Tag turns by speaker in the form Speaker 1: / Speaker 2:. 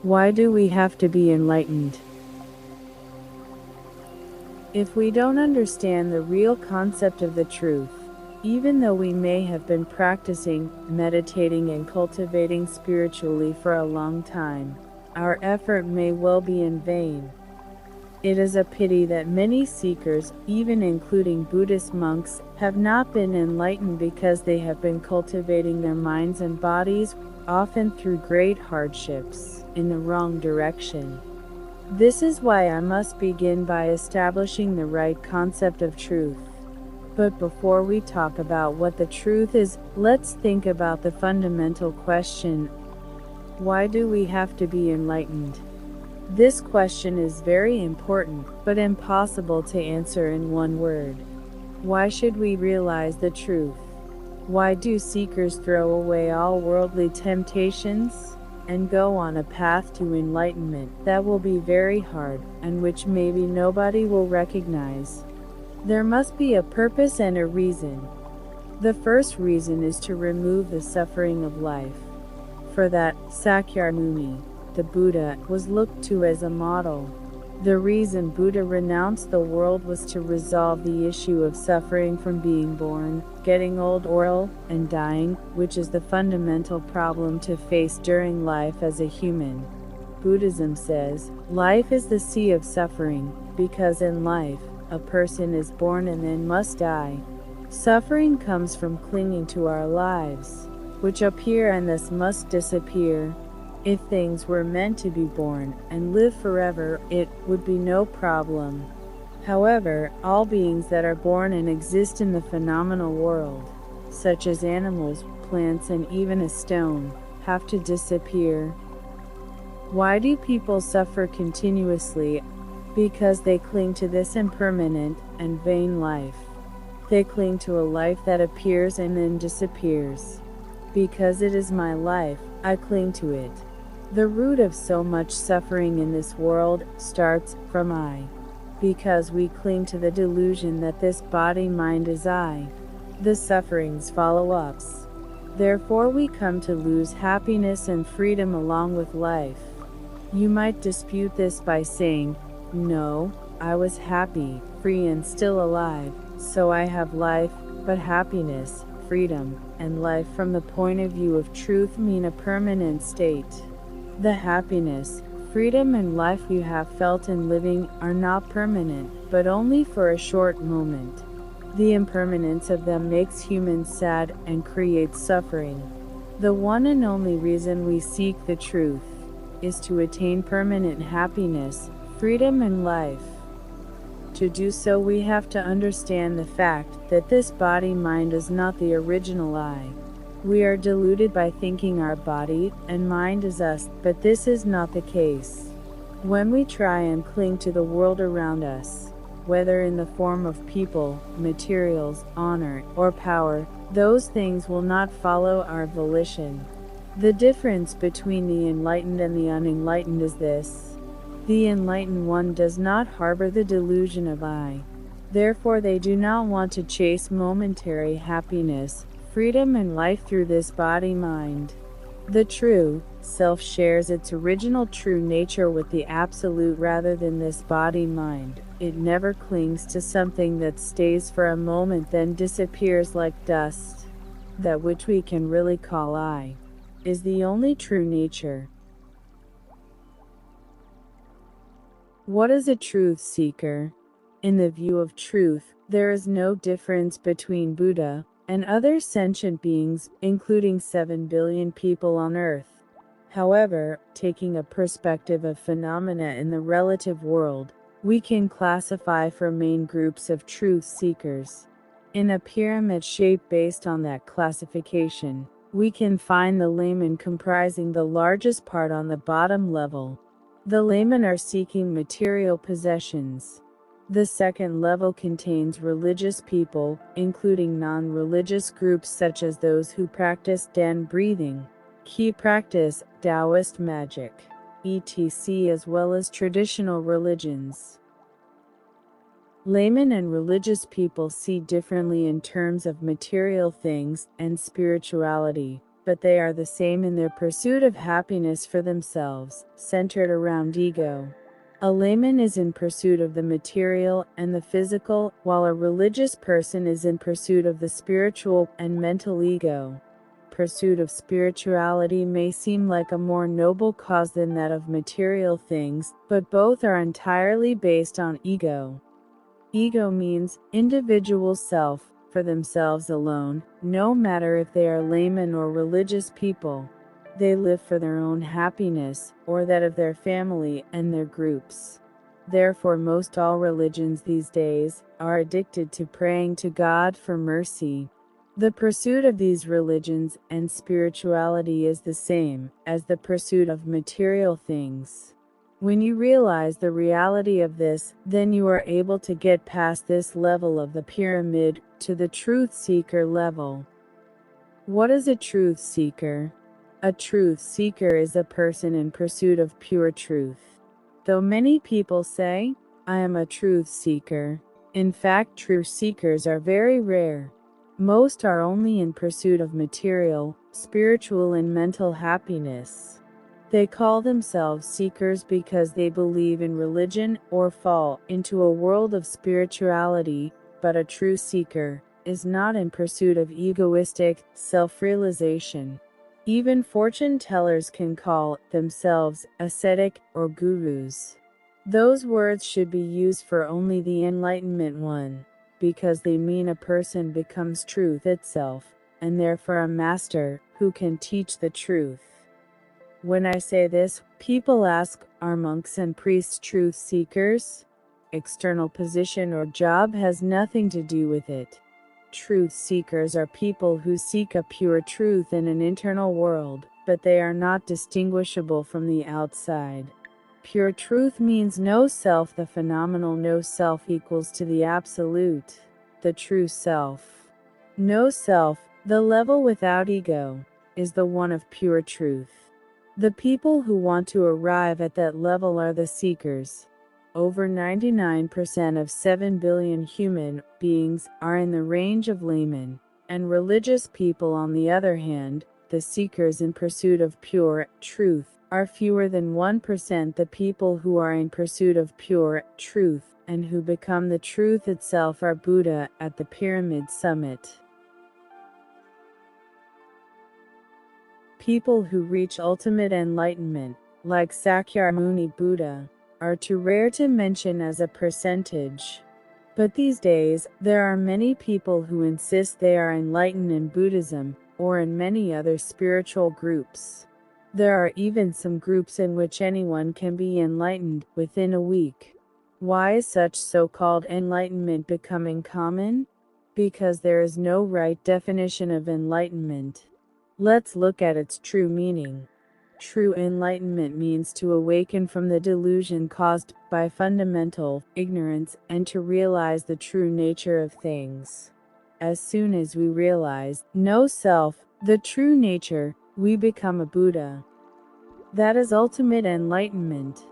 Speaker 1: Why do we have to be enlightened? If we don't understand the real concept of the truth, even though we may have been practicing, meditating and cultivating spiritually for a long time, our effort may well be in vain. It is a pity that many seekers, even including Buddhist monks, have not been enlightened because they have been cultivating their minds and bodies, often through great hardships, in the wrong direction. This is why I must begin by establishing the right concept of truth. But before we talk about what the truth is, let's think about the fundamental question: why do we have to be enlightened? This question is very important, but impossible to answer in one word. Why should we realize the truth? Why do seekers throw away all worldly temptations and go on a path to enlightenment that will be very hard, and which maybe nobody will recognize? There must be a purpose and a reason. The first reason is to remove the suffering of life. For that, Sakyamuni, the Buddha, was looked to as a model. The reason Buddha renounced the world was to resolve the issue of suffering from being born, getting old or ill, and dying, which is the fundamental problem to face during life as a human. Buddhism says, life is the sea of suffering, because in life, a person is born and then must die. Suffering comes from clinging to our lives, which appear and thus must disappear. If things were meant to be born and live forever, it would be no problem. However, all beings that are born and exist in the phenomenal world, such as animals, plants and even a stone, have to disappear. Why do people suffer continuously? Because they cling to this impermanent and vain life. They cling to a life that appears and then disappears. Because it is my life, I cling to it. The root of so much suffering in this world starts from I. Because we cling to the delusion that this body-mind is I, the sufferings follow us. Therefore we come to lose happiness and freedom along with life. You might dispute this by saying, no, I was happy, free and still alive, so I have life, but happiness, freedom, and life from the point of view of truth mean a permanent state. The happiness, freedom and life you have felt in living are not permanent, but only for a short moment. The impermanence of them makes humans sad and creates suffering. The one and only reason we seek the truth is to attain permanent happiness, freedom and life. To do so we have to understand the fact that this body-mind is not the original I. We are deluded by thinking our body and mind is us, but this is not the case. When we try and cling to the world around us, whether in the form of people, materials, honor, or power, those things will not follow our volition. The difference between the enlightened and the unenlightened is this: the enlightened one does not harbor the delusion of I. Therefore they do not want to chase momentary happiness, freedom and life through this body-mind. The true self shares its original true nature with the absolute rather than this body-mind. It never clings to something that stays for a moment then disappears like dust. That which we can really call I is the only true nature. What is a truth seeker? In the view of truth, there is no difference between Buddha and other sentient beings, including 7 billion people on Earth. However, taking a perspective of phenomena in the relative world, we can classify 4 main groups of truth seekers. In a pyramid shape based on that classification, we can find the laymen comprising the largest part on the bottom level. The laymen are seeking material possessions. The second level contains religious people, including non-religious groups such as those who practice Dan breathing, Qi practice, Taoist magic, etc., as well as traditional religions. Laymen and religious people see differently in terms of material things and spirituality. but they are the same in their pursuit of happiness for themselves, centered around ego. A layman is in pursuit of the material and the physical, while a religious person is in pursuit of the spiritual and mental ego. Pursuit of spirituality may seem like a more noble cause than that of material things, but both are entirely based on ego. Ego means individual self, for themselves alone, no matter if they are laymen or religious people. They live for their own happiness, or that of their family and their groups. Therefore, most all religions these days are addicted to praying to God for mercy. The pursuit of these religions and spirituality is the same as the pursuit of material things. When you realize the reality of this, then you are able to get past this level of the pyramid to the truth seeker level. What is a truth seeker? A truth seeker is a person in pursuit of pure truth. Though many people say, "I am a truth seeker," in fact, true seekers are very rare. Most are only in pursuit of material, spiritual, and mental happiness. They call themselves seekers because they believe in religion or fall into a world of spirituality, but a true seeker is not in pursuit of egoistic self-realization. Even fortune tellers can call themselves ascetic or gurus. Those words should be used for only the Enlightenment one, because they mean a person becomes truth itself, and therefore a master who can teach the truth. When I say this, people ask, are monks and priests truth seekers? External position or job has nothing to do with it. Truth seekers are people who seek a pure truth in an internal world, but they are not distinguishable from the outside. Pure truth means no self. The phenomenal no self equals to the absolute, the true self. No self, the level without ego, is the one of pure truth. The people who want to arrive at that level are the seekers. Over 99% of 7 billion human beings are in the range of laymen, and religious people, on the other hand, the seekers in pursuit of pure truth, are fewer than 1%. The people who are in pursuit of pure truth and who become the truth itself are Buddha at the pyramid summit. People who reach ultimate enlightenment, like Sakyamuni Buddha, are too rare to mention as a percentage. But these days, there are many people who insist they are enlightened in Buddhism, or in many other spiritual groups. There are even some groups in which anyone can be enlightened within a week. Why is such so-called enlightenment becoming common? Because there is no right definition of enlightenment. Let's look at its true meaning. True enlightenment means to awaken from the delusion caused by fundamental ignorance and to realize the true nature of things. As soon as we realize no self, the true nature, we become a Buddha. That is ultimate enlightenment.